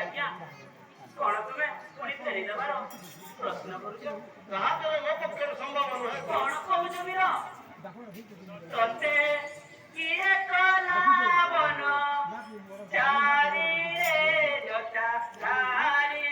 ଆଜ୍ଞା କଣ ତୁମେ ପୁଣି ଫେରିଦେବାର ପ୍ରଶ୍ନ କରୁଛ? ତାହା କେବେ ମୋ ପକ୍ଷରେ ସମ୍ଭବ ନୁହେଁ। କଣ କହୁଛ ବୀର? ତତେ କିଏ କଲା ବନ ଚାରିରେ ଜଟା ଧାରି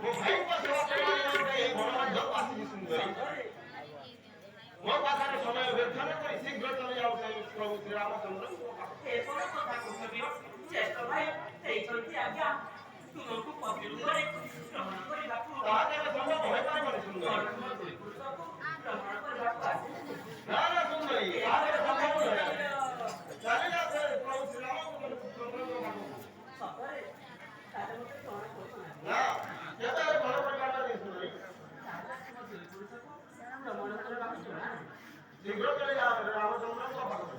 ମୋ ଭାଇଙ୍କ ସେବା କରିବା ନିମନ୍ତେ ଏହି ବନ ମଧ୍ୟକୁ ଆସିଛି ସୁନ୍ଦରୀ। ମୋ ପାଖରେ ସମୟ ବ୍ୟର୍ଥ ନ କରି ଶୀଘ୍ର ଚଳି ଯାଉ ପ୍ରଭୁ ଶ୍ରୀରାମଚନ୍ଦ୍ରଙ୍କ ପାଖକୁ। ଏପରି କଥା କହୁଛ ଜ୍ୟେଷ୍ଠ ଭାଇ ଦେଇଛନ୍ତି ଆଜ୍ଞା ତୁମକୁ ପତି ରୂପରେ ଗ୍ରହଣ କରିବାକୁ। ତାହା କେବେ ସମ୍ଭବ ହୋଇପାରିବନି ସୁନ୍ଦରୀ। ଦୁଇ ପୁରୁଷକୁ ଗ୍ରହଣ କରିବାକୁ ଆସିଛନ୍ତି। ନା ନା ସୁନ୍ଦରୀ, ତାହା କେବେ ସମ୍ଭବ ନୁହେଁ। ଚାଲିଲା ସେ ପ୍ରଭୁ ଶ୍ରୀରାମଚନ୍ଦ୍ରଙ୍କ ପାଖକୁ। ସତରେ ତାହେଲେ ମୋତେ ଗ୍ରହଣ କରୁନାହିଁ। ନା କେବେ ଭଲ ପରିବାର ସୁନ୍ଦରୀ। ତାହେଲେ ମୋ ଦୁଇ ପୁରୁଷକୁ ଭ୍ରମଣ କରିବାକୁ ଜଣା ନାହିଁ। ଶୀଘ୍ର ଚଳି ଯାଅ ରାମଚନ୍ଦ୍ରଙ୍କ ପାଖକୁ।